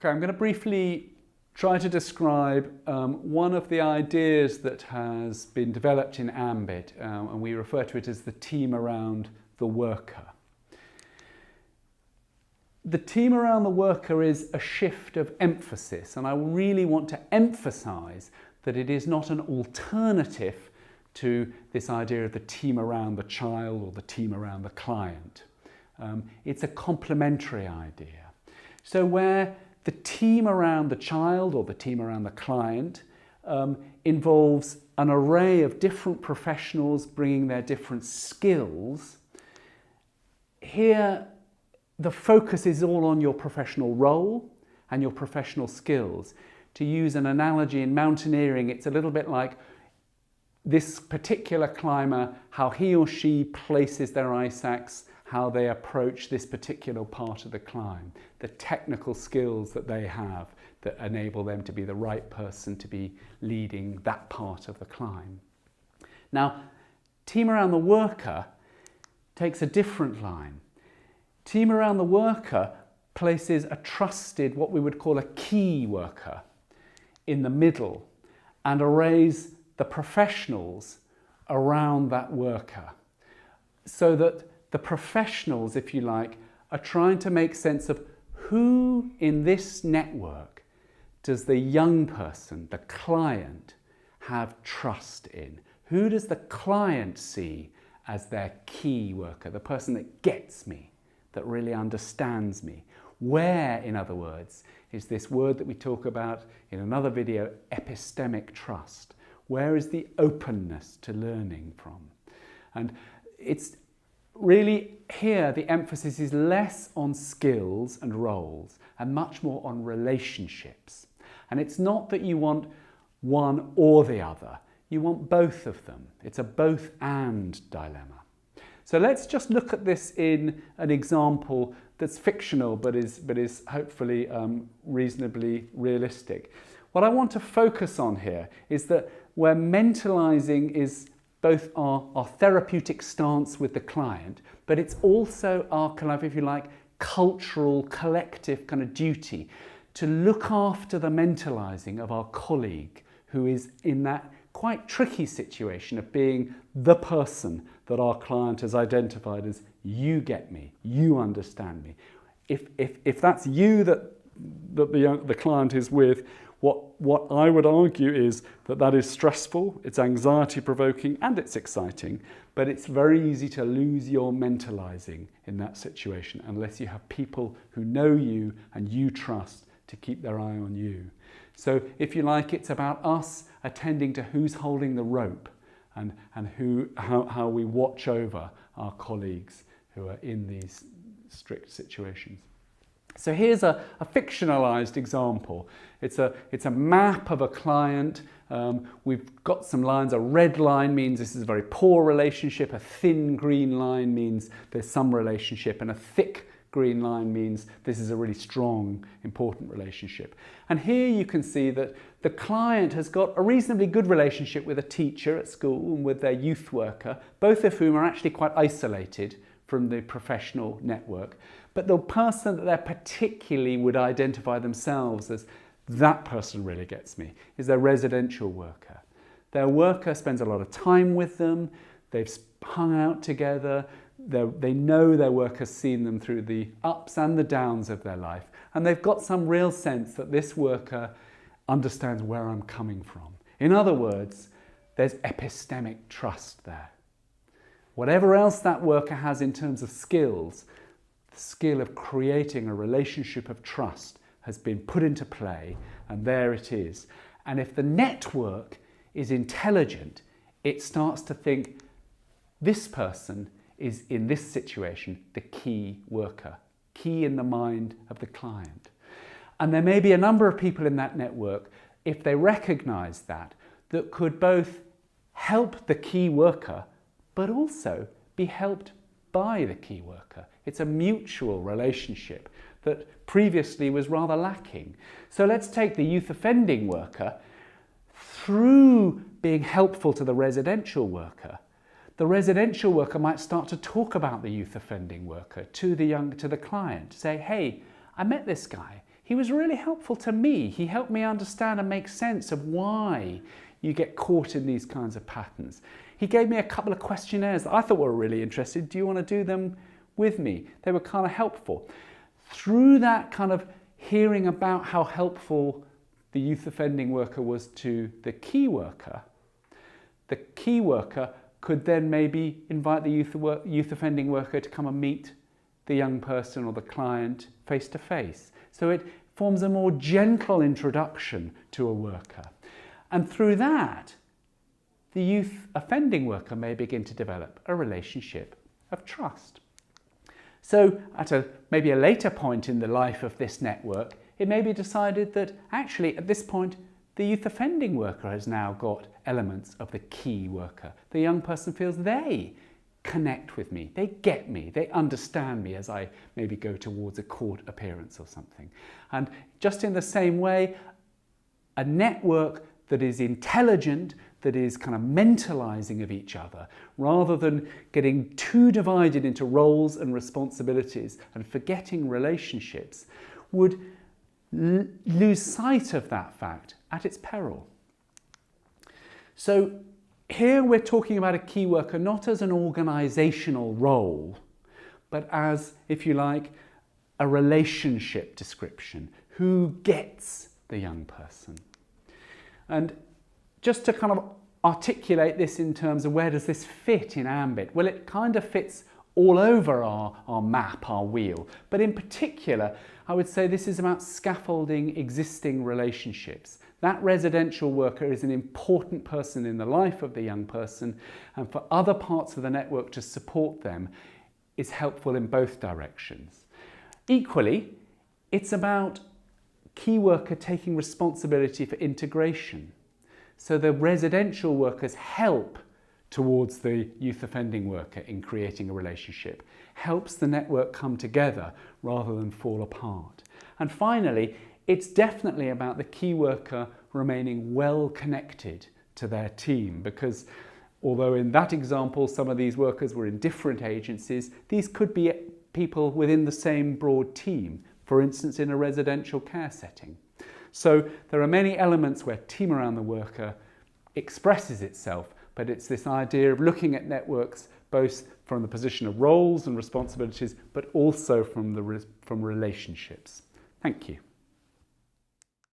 Okay, I'm going to briefly try to describe one of the ideas that has been developed in AMBIT, and we refer to it as the team around the worker. The team around the worker is a shift of emphasis, and I really want to emphasize that it is not an alternative to this idea of the team around the child or the team around the client. It's a complementary idea. So where the team around the child or the team around the client involves an array of different professionals bringing their different skills, here the focus is all on your professional role and your professional skills. To use an analogy in mountaineering, it's a little bit like this particular climber, how he or she places their ice axe, how they approach this particular part of the climb, the technical skills that they have that enable them to be the right person to be leading that part of the climb. Now, team around the worker takes a different line. Team around the worker places a trusted, what we would call a key worker, in the middle and arrays the professionals around that worker, so that the professionals, if you like, are trying to make sense of who in this network does the young person, the client, have trust in? Who does the client see as their key worker, the person that gets me, that really understands me? Where, in other words, is this word that we talk about in another video, epistemic trust? Where is the openness to learning from? And it's really here the emphasis is less on skills and roles and much more on relationships. And it's not that you want one or the other, you want both of them. It's a both and dilemma. So let's just look at this in an example that's fictional but is hopefully reasonably realistic. What I want to focus on here is that where mentalizing is both our therapeutic stance with the client, but it's also our kind of, if you like, cultural, collective kind of duty to look after the mentalizing of our colleague who is in that quite tricky situation of being the person that our client has identified as, you get me, you understand me. If that's you that the client is with, what I would argue is that is stressful, it's anxiety provoking and it's exciting, but it's very easy to lose your mentalizing in that situation unless you have people who know you and you trust to keep their eye on you. So if you like, it's about us attending to who's holding the rope and how we watch over our colleagues who are in these strict situations. So here's a fictionalized example. It's a map of a client. We've got some lines. A red line means this is a very poor relationship. A thin green line means there's some relationship. And a thick green line means this is a really strong, important relationship. And here you can see that the client has got a reasonably good relationship with a teacher at school and with their youth worker, both of whom are actually quite isolated from the professional network. But the person that they particularly would identify themselves as, that person really gets me, is their residential worker. Their worker spends a lot of time with them, they've hung out together, they know their work has seen them through the ups and the downs of their life, and they've got some real sense that this worker understands where I'm coming from. In other words, there's epistemic trust there. Whatever else that worker has in terms of skills, the skill of creating a relationship of trust has been put into play, and there it is. And if the network is intelligent, it starts to think, this person is in this situation the key worker, key in the mind of the client. And there may be a number of people in that network, if they recognize that could both help the key worker, but also be helped by the key worker. It's a mutual relationship that previously was rather lacking. So let's take the youth offending worker. Through being helpful to the residential worker might start to talk about the youth offending worker to the client. Say, hey, I met this guy. he was really helpful to me. He helped me understand and make sense of why you get caught in these kinds of patterns. He gave me a couple of questionnaires that I thought were really interesting. Do you want to do them with me? They were kind of helpful. Through that kind of hearing about how helpful the youth offending worker was to the key worker could then maybe invite the youth offending worker to come and meet the young person or the client face to face. So it forms a more gentle introduction to a worker. And through that, the youth offending worker may begin to develop a relationship of trust. So at maybe a later point in the life of this network, it may be decided that actually at this point, the youth offending worker has now got elements of the key worker. The young person feels they connect with me, they get me, they understand me as I maybe go towards a court appearance or something. And just in the same way, a network that is intelligent, that is kind of mentalizing of each other, rather than getting too divided into roles and responsibilities and forgetting relationships, would lose sight of that fact at its peril. So here we're talking about a key worker not as an organizational role, but as, if you like, a relationship description. Who gets the young person? And just to kind of articulate this in terms of where does this fit in AMBIT? Well, it kind of fits all over our map, our wheel. But in particular, I would say this is about scaffolding existing relationships. That residential worker is an important person in the life of the young person, and for other parts of the network to support them is helpful in both directions. Equally, it's about key worker taking responsibility for integration. So the residential workers help towards the youth offending worker in creating a relationship, helps the network come together rather than fall apart. And finally, it's definitely about the key worker remaining well connected to their team, because although in that example some of these workers were in different agencies, these could be people within the same broad team, for instance in a residential care setting. So there are many elements where team around the worker expresses itself, but it's this idea of looking at networks both from the position of roles and responsibilities, but also from relationships. Thank you.